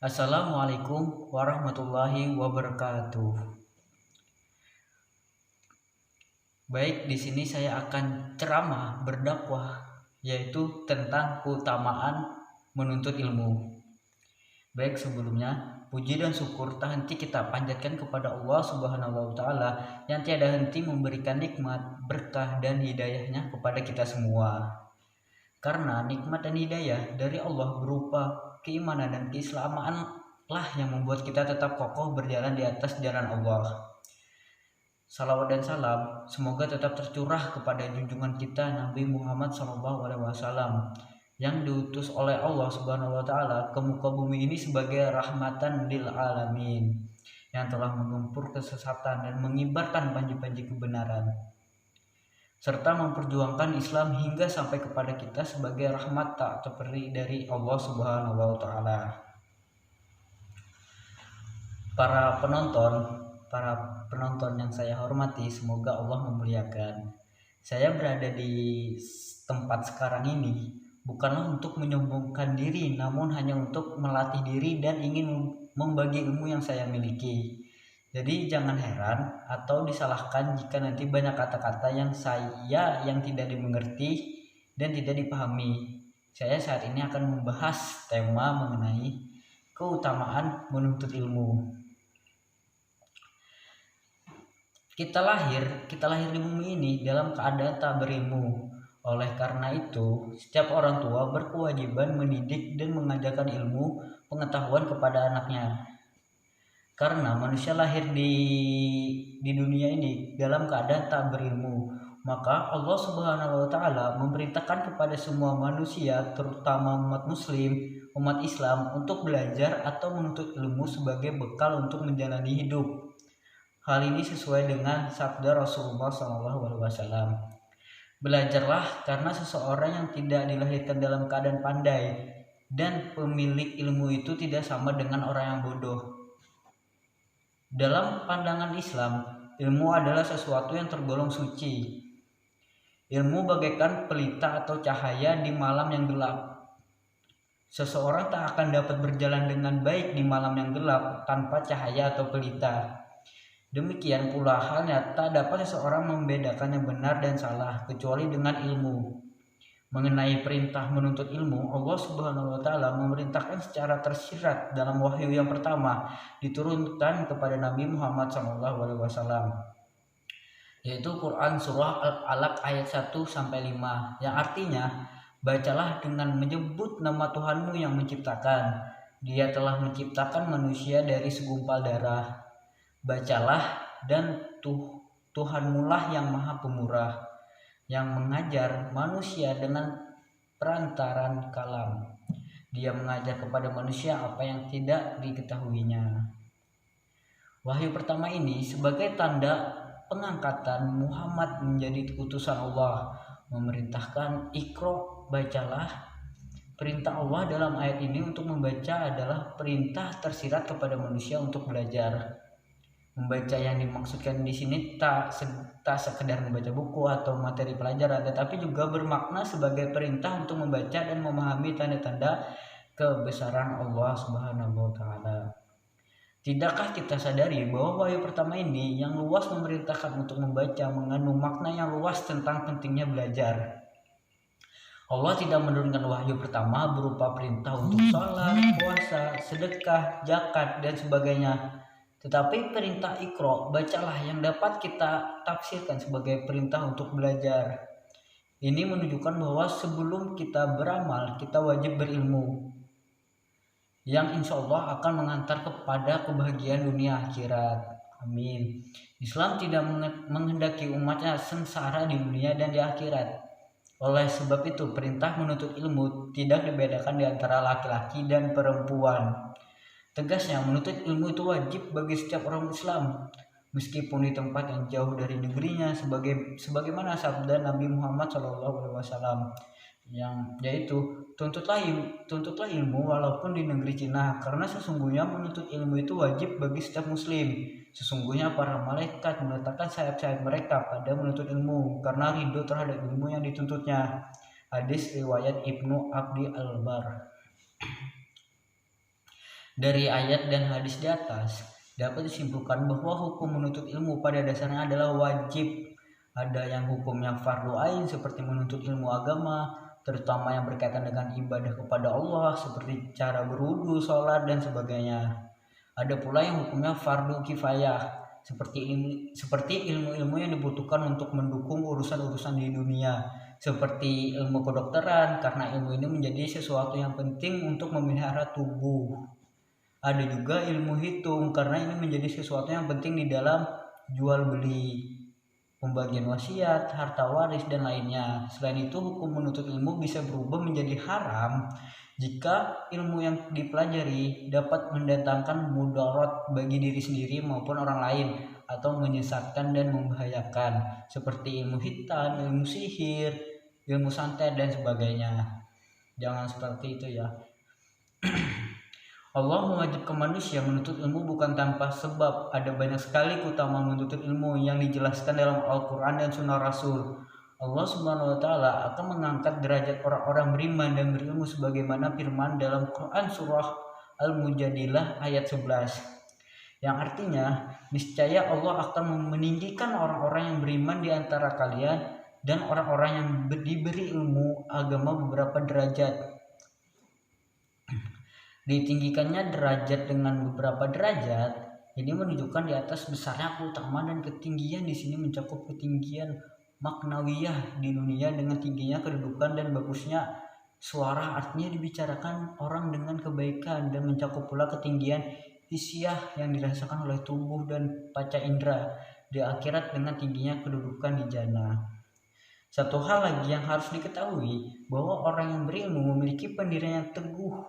Assalamualaikum warahmatullahi wabarakatuh. Baik, di sini saya akan ceramah berdakwah yaitu tentang keutamaan menuntut ilmu. Baik, sebelumnya puji dan syukur tak henti kita panjatkan kepada Allah Subhanahu wa taala yang tiada henti memberikan nikmat, berkah dan hidayahnya kepada kita semua. Karena nikmat dan hidayah dari Allah berupa keimanan dan keislaman lah yang membuat kita tetap kokoh berjalan di atas jalan Allah. Salawat dan salam semoga tetap tercurah kepada junjungan kita Nabi Muhammad SAW yang diutus oleh Allah Subhanahu wa taala ke muka bumi ini sebagai rahmatan lil alamin, yang telah mengumpul kesesatan dan mengibarkan panji-panji kebenaran, serta memperjuangkan Islam hingga sampai kepada kita sebagai rahmat tak terperi dari Allah Subhanahu wa taala. Para penonton yang saya hormati, semoga Allah memuliakan. Saya berada di tempat sekarang ini bukanlah untuk menyombongkan diri, namun hanya untuk melatih diri dan ingin membagi ilmu yang saya miliki. Jadi jangan heran atau disalahkan jika nanti banyak kata-kata yang tidak dimengerti dan tidak dipahami. Saya saat ini akan membahas tema mengenai keutamaan menuntut ilmu. Kita lahir di bumi ini dalam keadaan tak berilmu. Oleh karena itu, setiap orang tua berkewajiban mendidik dan mengajarkan ilmu pengetahuan kepada anaknya. Karena manusia lahir di dunia ini dalam keadaan tak berilmu, maka Allah Subhanahu wa taala memerintahkan kepada semua manusia, terutama umat muslim, umat Islam, untuk belajar atau menuntut ilmu sebagai bekal untuk menjalani hidup. Hal ini sesuai dengan sabda Rasulullah SAW. Belajarlah karena seseorang yang tidak dilahirkan dalam keadaan pandai dan pemilik ilmu itu tidak sama dengan orang yang bodoh. Dalam pandangan Islam, ilmu adalah sesuatu yang tergolong suci. Ilmu bagaikan pelita atau cahaya di malam yang gelap. Seseorang tak akan dapat berjalan dengan baik di malam yang gelap tanpa cahaya atau pelita. Demikian pula halnya tak dapat seseorang membedakan yang benar dan salah kecuali dengan ilmu. Mengenai perintah menuntut ilmu, Allah Subhanahu wa taala memerintahkan secara tersirat dalam wahyu yang pertama diturunkan kepada Nabi Muhammad SAW, yaitu Quran surah Al-Alaq ayat 1 sampai 5, yang artinya, bacalah dengan menyebut nama Tuhanmu yang menciptakan. Dia telah menciptakan manusia dari segumpal darah. Bacalah, dan Tuhanmu lah yang maha pemurah, yang mengajar manusia dengan perantaran kalam. Dia mengajar kepada manusia apa yang tidak diketahuinya. Wahyu pertama ini sebagai tanda pengangkatan Muhammad menjadi utusan Allah, memerintahkan Iqra, bacalah. Perintah Allah dalam ayat ini untuk membaca adalah perintah tersirat kepada manusia untuk belajar. Membaca yang dimaksudkan di sini tak sekedar membaca buku atau materi pelajaran, tetapi juga bermakna sebagai perintah untuk membaca dan memahami tanda-tanda kebesaran Allah Subhanahu wa taala. Tidakkah kita sadari bahwa wahyu pertama ini yang luas memerintahkan untuk membaca mengandung makna yang luas tentang pentingnya belajar. Allah tidak menurunkan wahyu pertama berupa perintah untuk sholat, puasa, sedekah, zakat, dan sebagainya. Tetapi perintah Iqra, bacalah, yang dapat kita tafsirkan sebagai perintah untuk belajar. Ini menunjukkan bahwa sebelum kita beramal, kita wajib berilmu, yang insya Allah akan mengantar kepada kebahagiaan dunia akhirat. Amin. Islam tidak menghendaki umatnya sengsara di dunia dan di akhirat. Oleh sebab itu, perintah menuntut ilmu tidak dibedakan di antara laki-laki dan perempuan. Tegasnya, menuntut ilmu itu wajib bagi setiap orang Islam, meskipun di tempat yang jauh dari negerinya, sebagaimana sabda Nabi Muhammad SAW, yang yaitu tuntutlah ilmu walaupun di negeri Cina, karena sesungguhnya menuntut ilmu itu wajib bagi setiap Muslim. Sesungguhnya para malaikat meletakkan sayap-sayap mereka pada menuntut ilmu karena ridho terhadap ilmu yang dituntutnya. Hadis riwayat Ibnu Abdi Al-Bar. Dari ayat dan hadis di atas dapat disimpulkan bahwa hukum menuntut ilmu pada dasarnya adalah wajib. Ada yang hukumnya fardu ain seperti menuntut ilmu agama, terutama yang berkaitan dengan ibadah kepada Allah seperti cara berwudu, sholat dan sebagainya. Ada pula yang hukumnya fardu kifayah seperti ilmu-ilmu yang dibutuhkan untuk mendukung urusan-urusan di dunia, seperti ilmu kedokteran karena ilmu ini menjadi sesuatu yang penting untuk memelihara tubuh. Ada juga ilmu hitung karena ini menjadi sesuatu yang penting di dalam jual beli, pembagian wasiat, harta waris dan lainnya. Selain itu, hukum menuntut ilmu bisa berubah menjadi haram jika ilmu yang dipelajari dapat mendatangkan mudarat bagi diri sendiri maupun orang lain atau menyesatkan dan membahayakan, seperti ilmu hitam, ilmu sihir, ilmu santet dan sebagainya. Jangan seperti itu ya. Allah mewajibkan manusia menuntut ilmu bukan tanpa sebab. Ada banyak sekali keutamaan menuntut ilmu yang dijelaskan dalam Al-Quran dan Sunnah Rasul. Allah Subhanahu wa Ta'ala akan mengangkat derajat orang-orang beriman dan berilmu sebagaimana firman dalam Quran surah Al-Mujadilah ayat 11, yang artinya niscaya Allah akan meninggikan orang-orang yang beriman di antara kalian dan orang-orang yang diberi ilmu agama beberapa derajat. Ditinggikannya derajat dengan beberapa derajat ini menunjukkan di atas besarnya keutamaan dan ketinggian di sini mencakup ketinggian maknawiyah di dunia dengan tingginya kedudukan dan bagusnya suara, artinya dibicarakan orang dengan kebaikan, dan mencakup pula ketinggian hisiah yang dirasakan oleh tubuh dan panca indera di akhirat dengan tingginya kedudukan di jannah. Satu hal lagi yang harus diketahui bahwa orang yang berilmu memiliki pendirian yang teguh,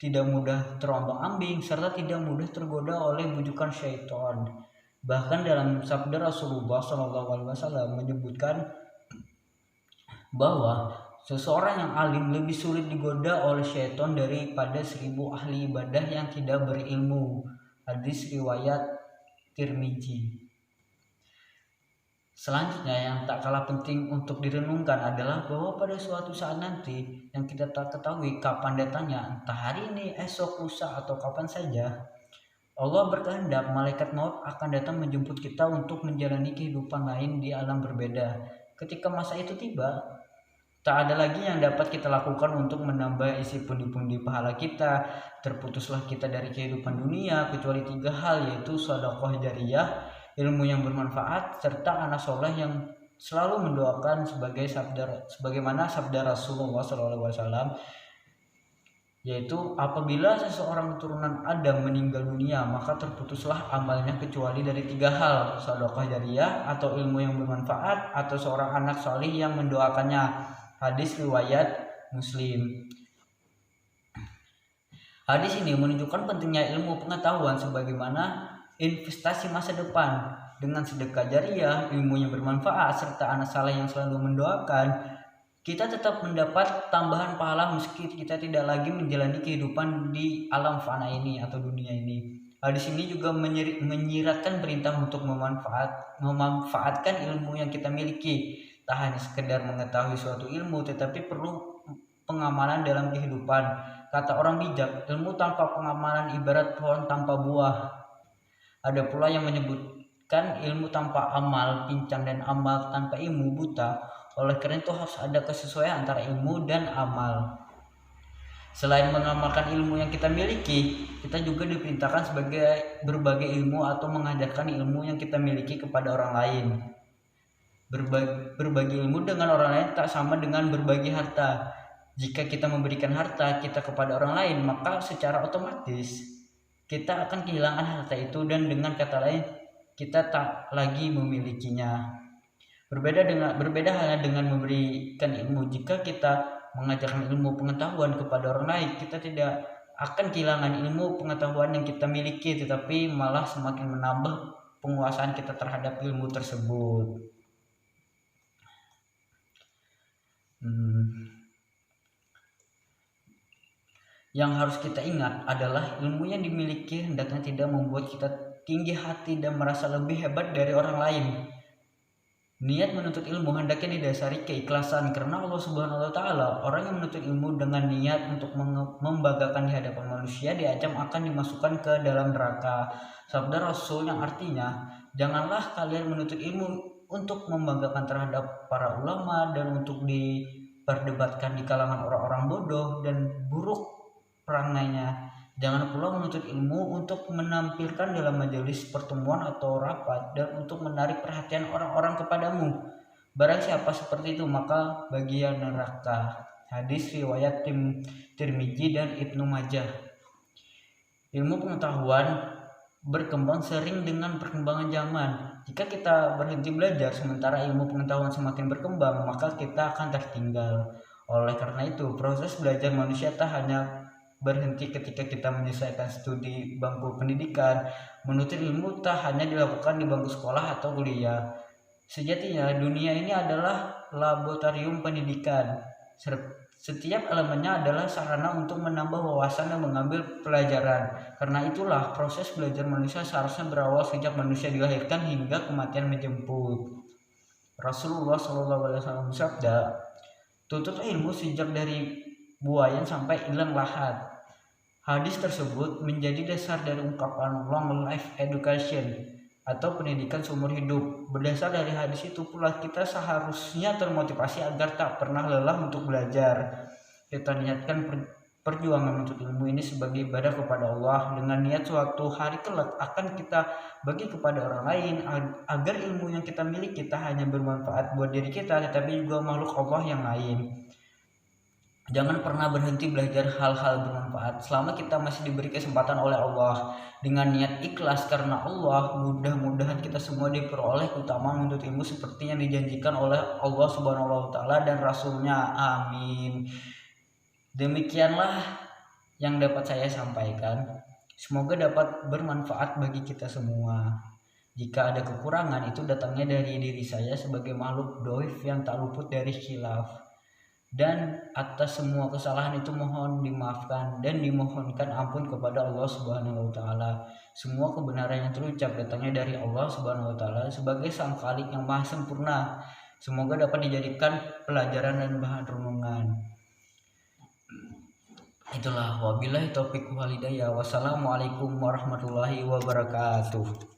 tidak mudah terombang-ambing, serta tidak mudah tergoda oleh bujukan syaitan. Bahkan dalam sabda Rasulullah SAW menyebutkan bahwa seseorang yang alim lebih sulit digoda oleh syaitan daripada 1000 ahli ibadah yang tidak berilmu. Hadis riwayat Tirmizi. Selanjutnya yang tak kalah penting untuk direnungkan adalah bahwa pada suatu saat nanti yang kita tak ketahui kapan datangnya, entah hari ini, esok, lusa, atau kapan saja, Allah berkehendak malaikat maut akan datang menjemput kita untuk menjalani kehidupan lain di alam berbeda. Ketika masa itu tiba, tak ada lagi yang dapat kita lakukan untuk menambah isi pundi-pundi pahala kita. Terputuslah kita dari kehidupan dunia kecuali 3 hal, yaitu sedekah jariyah, ilmu yang bermanfaat, serta anak soleh yang selalu mendoakan sebagaimana sabda Rasulullah SAW, yaitu apabila seseorang keturunan Adam meninggal dunia maka terputuslah amalnya kecuali dari 3 hal, sedekah jariyah atau ilmu yang bermanfaat atau seorang anak soleh yang mendoakannya. Hadis riwayat Muslim. Hadis ini menunjukkan pentingnya ilmu pengetahuan sebagaimana investasi masa depan. Dengan sedekah jariyah, ilmu yang bermanfaat, serta anak saleh yang selalu mendoakan, kita tetap mendapat tambahan pahala meski kita tidak lagi menjalani kehidupan di alam fana ini atau dunia ini. Hadis ini juga menyiratkan perintah untuk memanfaatkan ilmu yang kita miliki. Tak hanya sekedar mengetahui suatu ilmu, tetapi perlu pengamalan dalam kehidupan. Kata orang bijak, ilmu tanpa pengamalan ibarat pohon tanpa buah. Ada pula yang menyebutkan ilmu tanpa amal pincang dan amal tanpa ilmu buta. Oleh karena itu harus ada kesesuaian antara ilmu dan amal. Selain mengamalkan ilmu yang kita miliki, kita juga diperintahkan sebagai berbagai ilmu atau mengajarkan ilmu yang kita miliki kepada orang lain. Berbagi ilmu dengan orang lain tak sama dengan berbagi harta. Jika kita memberikan harta kita kepada orang lain, maka secara otomatis kita akan kehilangan harta itu, dan dengan kata lain kita tak lagi memilikinya. Berbeda halnya dengan memberikan ilmu. Jika kita mengajarkan ilmu pengetahuan kepada orang lain, kita tidak akan kehilangan ilmu pengetahuan yang kita miliki, tetapi malah semakin menambah penguasaan kita terhadap ilmu tersebut. Yang harus kita ingat adalah ilmu yang dimiliki hendaknya tidak membuat kita tinggi hati dan merasa lebih hebat dari orang lain. Niat menuntut ilmu hendaknya didasari keikhlasan, karena Allah Subhanahu wa taala, orang yang menuntut ilmu dengan niat untuk membanggakan di hadapan manusia diancam akan dimasukkan ke dalam neraka. Sabda Rasul yang artinya, janganlah kalian menuntut ilmu untuk membanggakan terhadap para ulama dan untuk diperdebatkan di kalangan orang-orang bodoh dan buruk perangainya. Jangan pula menuntut ilmu untuk menampilkan dalam majelis pertemuan atau rapat dan untuk menarik perhatian orang-orang kepadamu. Barang siapa seperti itu maka bagian neraka. Hadis riwayat Tirmizi dan Ibnu Majah. Ilmu pengetahuan berkembang sering dengan perkembangan zaman. Jika kita berhenti belajar sementara ilmu pengetahuan semakin berkembang, maka kita akan tertinggal. Oleh karena itu, proses belajar manusia tak hanya berhenti ketika kita menyelesaikan studi bangku pendidikan. Menuntut ilmu tak hanya dilakukan di bangku sekolah atau kuliah. Sejatinya dunia ini adalah laboratorium pendidikan. Setiap elemennya adalah sarana untuk menambah wawasan dan mengambil pelajaran. Karena itulah proses belajar manusia seharusnya berawal sejak manusia dilahirkan hingga kematian menjemput. Rasulullah SAW bersabda, tuntut ilmu sejak dari buayan sampai hilang lahat. Hadis tersebut menjadi dasar dari ungkapan long life education atau pendidikan seumur hidup. Berdasar dari hadis itu pula kita seharusnya termotivasi agar tak pernah lelah untuk belajar. Kita niatkan perjuangan untuk ilmu ini sebagai ibadah kepada Allah dengan niat suatu hari kelak akan kita bagi kepada orang lain, agar ilmu yang kita miliki tak hanya bermanfaat buat diri kita tetapi juga makhluk Allah yang lain. Jangan pernah berhenti belajar hal-hal bermanfaat selama kita masih diberi kesempatan oleh Allah dengan niat ikhlas karena Allah. Mudah-mudahan kita semua diperoleh keutamaan menuntut ilmu seperti yang dijanjikan oleh Allah Subhanahu wa taala dan Rasulnya. Amin. Demikianlah yang dapat saya sampaikan. Semoga dapat bermanfaat bagi kita semua. Jika ada kekurangan itu datangnya dari diri saya sebagai makhluk dhaif yang tak luput dari khilaf. Dan atas semua kesalahan itu mohon dimaafkan dan dimohonkan ampun kepada Allah Subhanahu wa taala. Semua kebenaran yang terucap datangnya dari Allah Subhanahu wa taala sebagai Sang Khalik yang Maha sempurna. Semoga dapat dijadikan pelajaran dan bahan renungan. Itulah wabillahi taufiq wal hidayah. Wassalamualaikum warahmatullahi wabarakatuh.